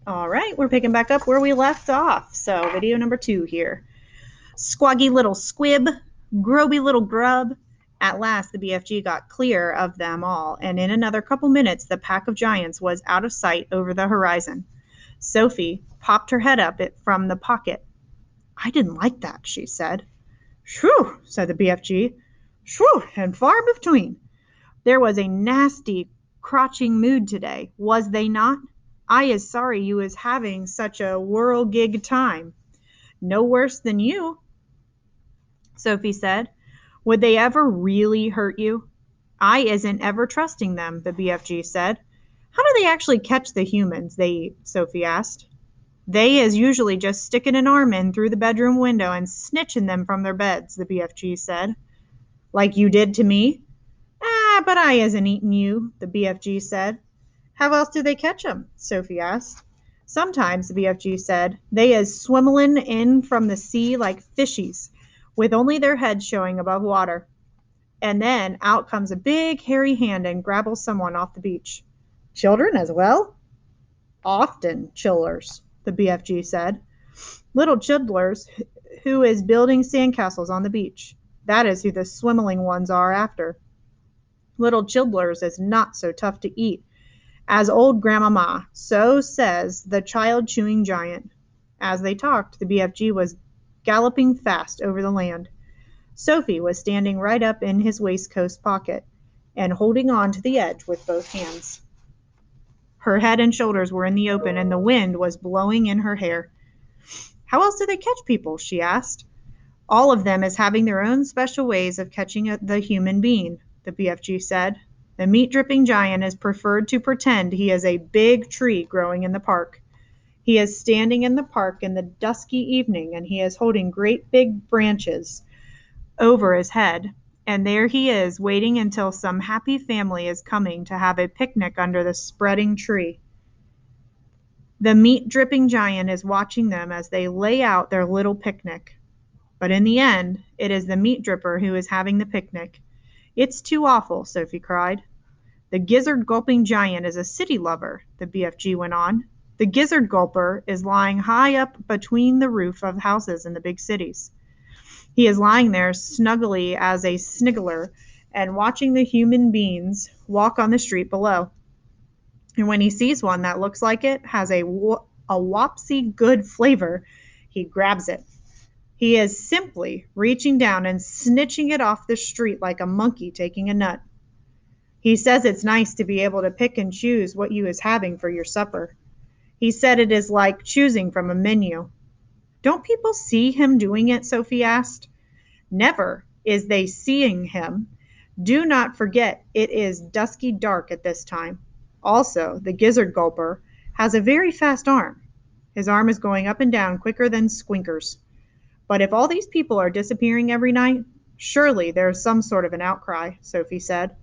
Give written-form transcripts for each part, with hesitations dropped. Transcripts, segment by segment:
All right, we're picking back up where we left off. So, video number 2 here. Squoggy little squib, groby little grub. At last, the BFG got clear of them all, and in another couple minutes, the pack of giants was out of sight over the horizon. Sophie popped her head up from the pocket. I didn't like that, she said. Shoo, said the BFG. Shoo, and far between. There was a nasty, crotching mood today, was they not? I is sorry you is having such a whirligig time. No worse than you, Sophie said. Would they ever really hurt you? I isn't ever trusting them, the BFG said. How do they actually catch the humans they eat? Sophie asked. They is usually just sticking an arm in through the bedroom window and snitching them from their beds, the BFG said. Like you did to me? Ah, but I isn't eating you, the BFG said. How else do they catch 'em? Sophie asked. Sometimes, the BFG said, they is swimmelin' in from the sea like fishies, with only their heads showing above water. And then out comes a big hairy hand and grabbles someone off the beach. Children as well? Often chillers, the BFG said. Little childers who is building sandcastles on the beach. That is who the swimmeling ones are after. Little childers is not so tough to eat as old grandmama, so says the child-chewing giant. As they talked, the BFG was galloping fast over the land. Sophie was standing right up in his waistcoat pocket and holding on to the edge with both hands. Her head and shoulders were in the open, and the wind was blowing in her hair. How else do they catch people? She asked. All of them is having their own special ways of catching the human being, the BFG said. The meat-dripping giant is preferred to pretend he is a big tree growing in the park. He is standing in the park in the dusky evening, and he is holding great big branches over his head, and there he is waiting until some happy family is coming to have a picnic under the spreading tree. The meat-dripping giant is watching them as they lay out their little picnic. But in the end, it is the meat dripper who is having the picnic. It's too awful, Sophie cried. The gizzard gulping giant is a city lover, the BFG went on. The gizzard gulper is lying high up between the roof of houses in the big cities. He is lying there snugly as a sniggler and watching the human beings walk on the street below. And when he sees one that looks like it has a wopsy good flavor, he grabs it. He is simply reaching down and snitching it off the street like a monkey taking a nut. He says it's nice to be able to pick and choose what you is having for your supper. He said it is like choosing from a menu. Don't people see him doing it? Sophie asked. Never is they seeing him. Do not forget it is dusky dark at this time. Also, the gizzard gulper has a very fast arm. His arm is going up and down quicker than Squinker's. But if all these people are disappearing every night, surely there's some sort of an outcry, Sophie said.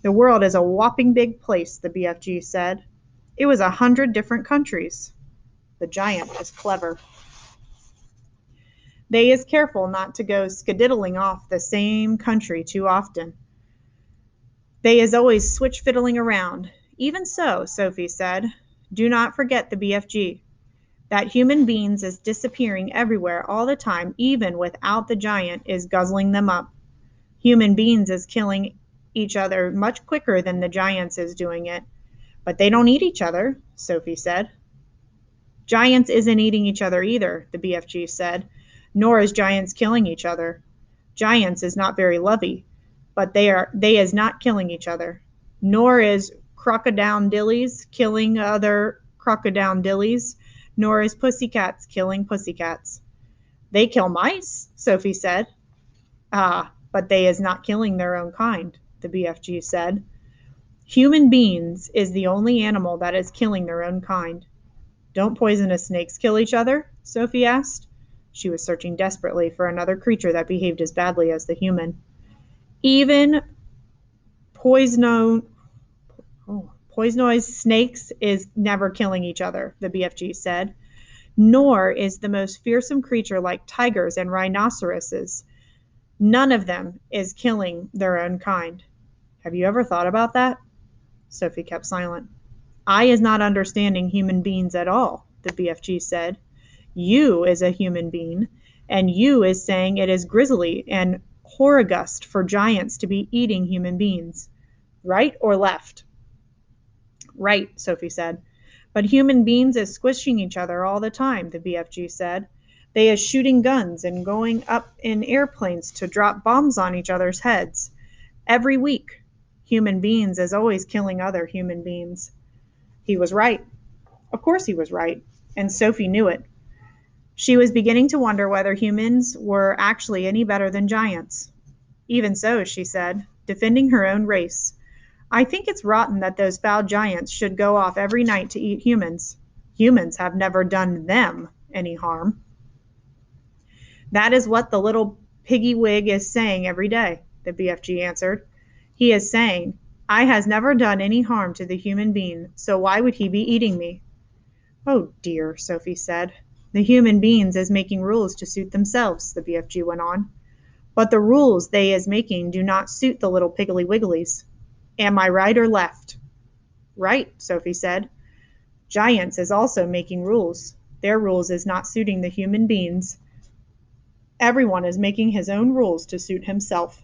The world is a whopping big place, the BFG said. It was 100 different countries. The giant is clever. They is careful not to go skedaddling off the same country too often. They is always switch fiddling around. Even so, Sophie said, do not forget the BFG. That human beings is disappearing everywhere all the time, even without the giant is guzzling them up. Human beings is killing each other much quicker than the giants is doing it. But they don't eat each other, Sophie said. Giants isn't eating each other either, the BFG said, nor is giants killing each other. Giants is not very lovey, but they is not killing each other. Nor is crocodile-dillies killing other crocodile-dillies, nor is pussycats killing pussycats. They kill mice, Sophie said. Ah, but they is not killing their own kind, the BFG said. Human beings is the only animal that is killing their own kind. Don't poisonous snakes kill each other? Sophie asked. She was searching desperately for another creature that behaved as badly as the human. Even poisonous snakes is never killing each other, the BFG said. Nor is the most fearsome creature like tigers and rhinoceroses. None of them is killing their own kind. Have you ever thought about that? Sophie kept silent. I is not understanding human beings at all, the BFG said. You is a human being, and you is saying it is grisly and horrigust for giants to be eating human beings. Right or left? Right, Sophie said. But human beings is squishing each other all the time, the BFG said. They is shooting guns and going up in airplanes to drop bombs on each other's heads. Every week, human beings is always killing other human beings. He was right. Of course he was right, and Sophie knew it. She was beginning to wonder whether humans were actually any better than giants. Even so, she said, defending her own race, I think it's rotten that those foul giants should go off every night to eat humans. Humans have never done them any harm. That is what the little piggy wig is saying every day, the BFG answered. He is saying, I has never done any harm to the human being, so why would he be eating me? Oh dear, Sophie said. The human beings is making rules to suit themselves, the BFG went on. But the rules they is making do not suit the little piggly wigglies. Am I right or left? Right, Sophie said. Giants is also making rules. Their rules is not suiting the human beings. Everyone is making his own rules to suit himself.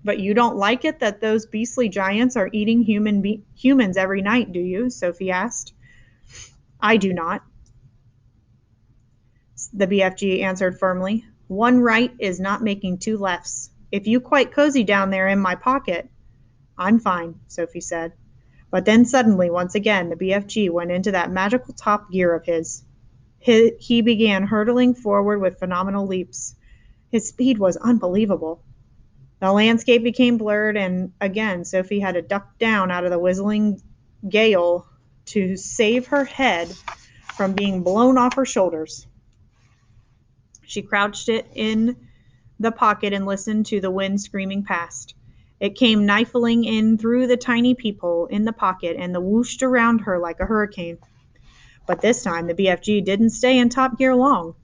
But you don't like it that those beastly giants are eating humans every night, do you? Sophie asked. I do not, the BFG answered firmly. One right is not making two lefts. If you quite cozy down there in my pocket, I'm fine, Sophie said. But then suddenly, once again, the BFG went into that magical top gear of his. He began hurtling forward with phenomenal leaps. His speed was unbelievable. The landscape became blurred, and again Sophie had to duck down out of the whistling gale to save her head from being blown off her shoulders. She crouched it in the pocket and listened to the wind screaming past. It came rifling in through the tiny peephole in the pocket and whooshed around her like a hurricane. But this time the BFG didn't stay in top gear long.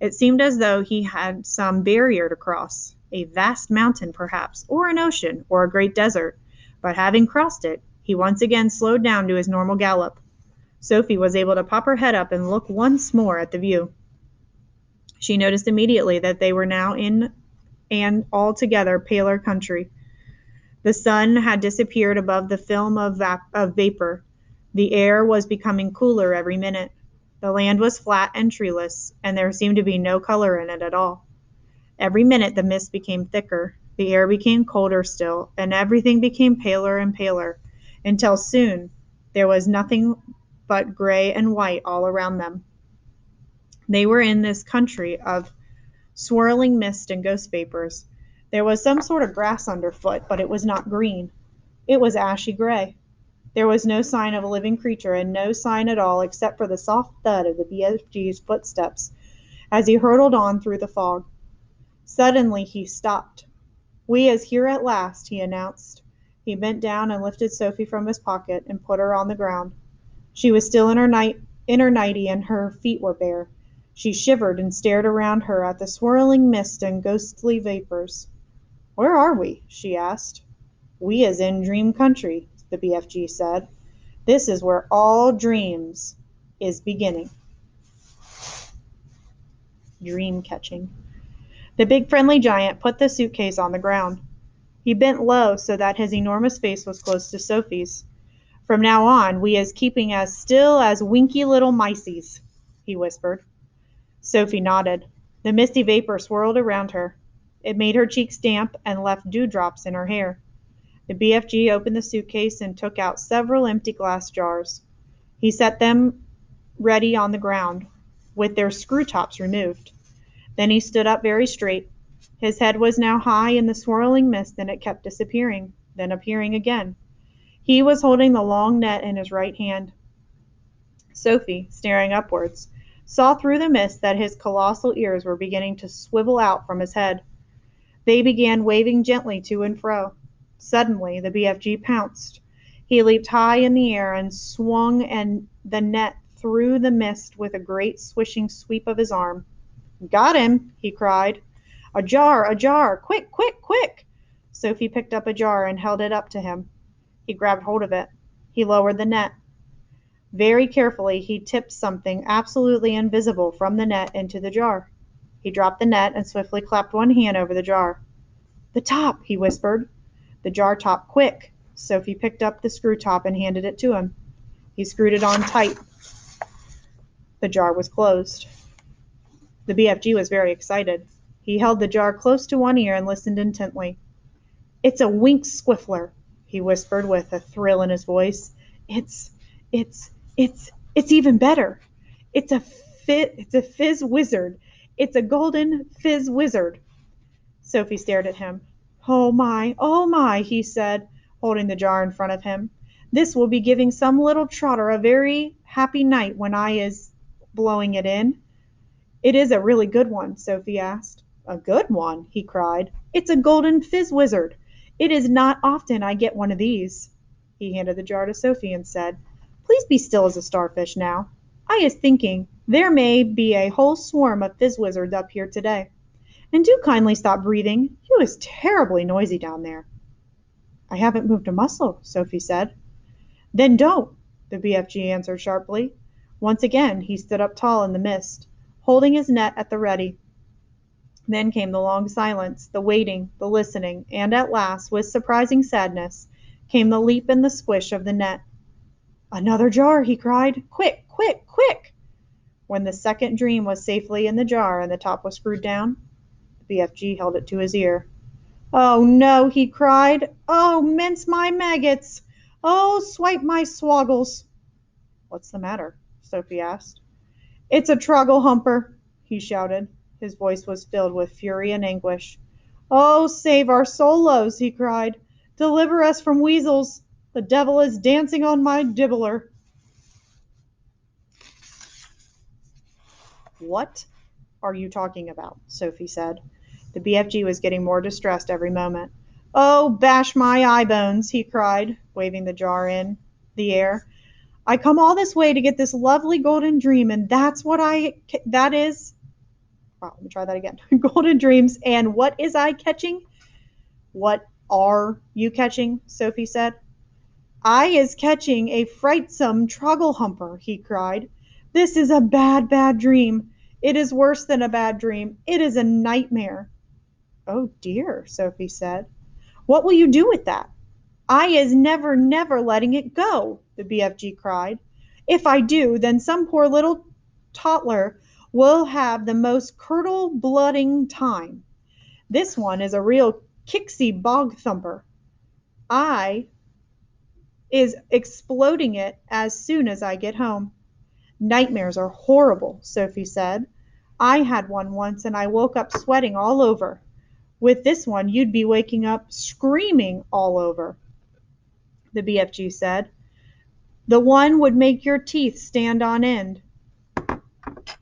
It seemed as though he had some barrier to cross, a vast mountain perhaps, or an ocean, or a great desert. But having crossed it, he once again slowed down to his normal gallop. Sophie was able to pop her head up and look once more at the view. She noticed immediately that they were now in an altogether paler country. The sun had disappeared above the film of vapor. The air was becoming cooler every minute. The land was flat and treeless, and there seemed to be no color in it at all. Every minute the mist became thicker, the air became colder still, and everything became paler and paler, until soon there was nothing but gray and white all around them. They were in this country of swirling mist and ghost vapors. There was some sort of grass underfoot, but it was not green. It was ashy gray. There was no sign of a living creature, and no sign at all except for the soft thud of the BFG's footsteps as he hurtled on through the fog. Suddenly he stopped. We is here at last, he announced. He bent down and lifted Sophie from his pocket and put her on the ground. She was still in her nightie, and her feet were bare. She shivered and stared around her at the swirling mist and ghostly vapors. Where are we? She asked. We is in Dream Country, the BFG said. This is where all dreams is beginning. Dream catching. The big friendly giant put the suitcase on the ground. He bent low so that his enormous face was close to Sophie's. From now on, we is keeping as still as winky little miceies, he whispered. Sophie nodded. The misty vapor swirled around her. It made her cheeks damp and left dewdrops in her hair. The BFG opened the suitcase and took out several empty glass jars. He set them ready on the ground, with their screw tops removed. Then he stood up very straight. His head was now high in the swirling mist, and it kept disappearing, then appearing again. He was holding the long net in his right hand. Sophie, staring upwards, saw through the mist that his colossal ears were beginning to swivel out from his head. They began waving gently to and fro. Suddenly the BFG pounced. He leaped high in the air and swung the net through the mist with a great swishing sweep of his arm. Got him, he cried. A jar, a jar! Quick, quick, quick! Sophie picked up a jar and held it up to him. He grabbed hold of it. He lowered the net. Very carefully, he tipped something absolutely invisible from the net into the jar. He dropped the net and swiftly clapped one hand over the jar. "The top," he whispered. The jar top. "Quick." Sophie picked up the screw top and handed it to him. He screwed it on tight. The jar was closed. The BFG was very excited. He held the jar close to one ear and listened intently. "It's a Winx Squiffler," he whispered with a thrill in his voice. It's it's even better. It's a fizz wizard. It's a golden fizz wizard." Sophie stared at him. "Oh my," he said, holding the jar in front of him. "This will be giving some little trotter a very happy night when I is blowing it in." "It is a really good one?" Sophie asked. "A good one?" he cried. "It's a golden fizz wizard. It is not often I get one of these." He handed the jar to Sophie and said, "Please be still as a starfish now. I is thinking there may be a whole swarm of fizz wizards up here today. And do kindly stop breathing. You is terribly noisy down there." "I haven't moved a muscle," Sophie said. "Then don't," the BFG answered sharply. Once again he stood up tall in the mist, holding his net at the ready. Then came the long silence, the waiting, the listening, and at last, with surprising sadness, came the leap and the squish of the net. "Another jar!" he cried. "Quick, quick, quick!" When the second dream was safely in the jar and the top was screwed down, the BFG held it to his ear. "Oh no!" he cried. "Oh, mince my maggots! Oh, swipe my swoggles!" "What's the matter?" Sophie asked. "It's a Trogglehumper!" he shouted. His voice was filled with fury and anguish. "Oh, save our Solos!" he cried. "Deliver us from weasels! The devil is dancing on my dibbler!" "What are you talking about?" Sophie said. The BFG was getting more distressed every moment. "Oh, bash my eye bones!" he cried, waving the jar in the air. "I come all this way to get this lovely golden dream, and that is wow, let me try that again. Golden dreams, and what is I catching?" "What are you catching?" Sophie said. "I is catching a frightsome Trogglehumper," he cried. "This is a bad, bad dream. It is worse than a bad dream. It is a nightmare." "Oh dear," Sophie said. "What will you do with that?" "I is never, never letting it go," the BFG cried. "If I do, then some poor little toddler will have the most curdle-blooding time. This one is a real kicksy bog thumper. I is exploding it as soon as I get home." "Nightmares are horrible," Sophie said. "I had one once and I woke up sweating all over. With this one you'd be waking up screaming all over." The BFG said. "The one would make your teeth stand on end.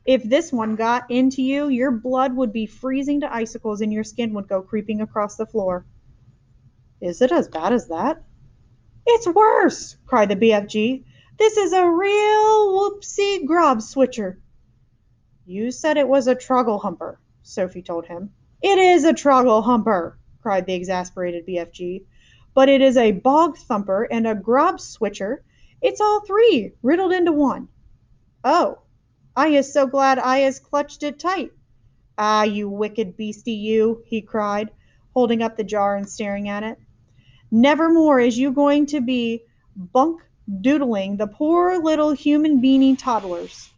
If this one got into you, your blood would be freezing to icicles and your skin would go creeping across the floor." "Is it as bad as that?" "It's worse!" cried the BFG. "This is a real whoopsie grub switcher." "You said it was a Trogglehumper," Sophie told him. "It is a Trogglehumper," cried the exasperated BFG. "But it is a bog thumper and a grub switcher. It's all three, riddled into one." "Oh, I is so glad I is clutched it tight. Ah, you wicked beastie, you!" he cried, holding up the jar and staring at it. "Never more is you going to be bunk doodling the poor little human beanie toddlers."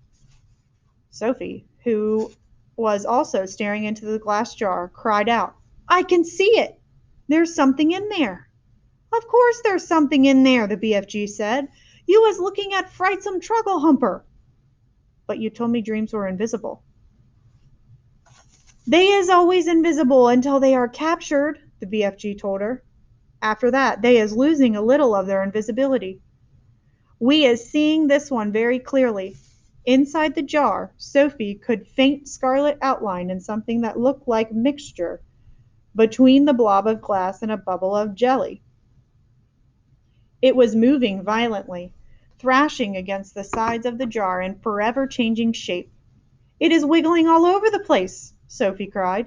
Sophie, who was also staring into the glass jar, cried out, "I can see it! There's something in there." "Of course there's something in there," the BFG said. "You was looking at frightsome Trogglehumper." "But you told me dreams were invisible." "They is always invisible until they are captured," the BFG told her. "After that they is losing a little of their invisibility. We is seeing this one very clearly." Inside the jar, Sophie could faint scarlet outline in something that looked like mixture between the blob of glass and a bubble of jelly. It was moving violently, thrashing against the sides of the jar and forever changing shape. "It is wiggling all over the place," Sophie cried.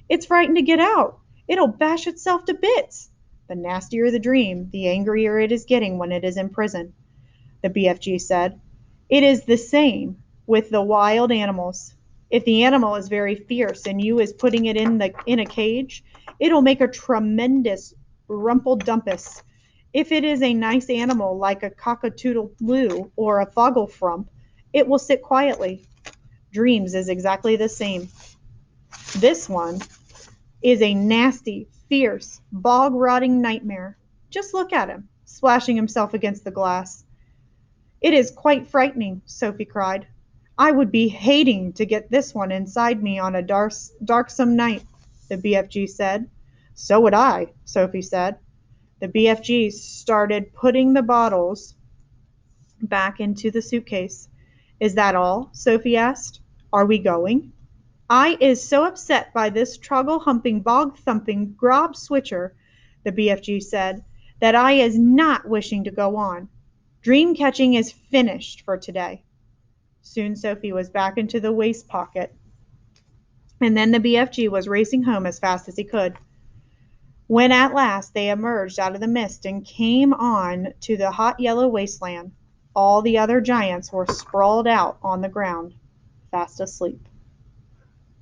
"It's frightened to get out. It'll bash itself to bits." The nastier the dream, the angrier it is getting when it is in prison, the BFG said. It is the same with the wild animals. If the animal is very fierce and you is putting it in a cage, it'll make a tremendous rumpeldumpus. If it is a nice animal like a cockatoodle or a fogelfrump, it will sit quietly. Dreams is exactly the same. This one is a nasty, fierce, bog-rotting nightmare. Just look at him, splashing himself against the glass. It is quite frightening, Sophie cried. I would be hating to get this one inside me on a darksome night, the BFG said. So would I, Sophie said. The BFG started putting the bottles back into the suitcase. Is that all? Sophie asked. Are we going? I is so upset by this troggle-humping, bog-thumping grob-switcher, the BFG said, that I is not wishing to go on. Dream catching is finished for today. Soon Sophie was back into the waist pocket, and then the BFG was racing home as fast as he could. When at last they emerged out of the mist and came on to the hot yellow wasteland, all the other giants were sprawled out on the ground, fast asleep.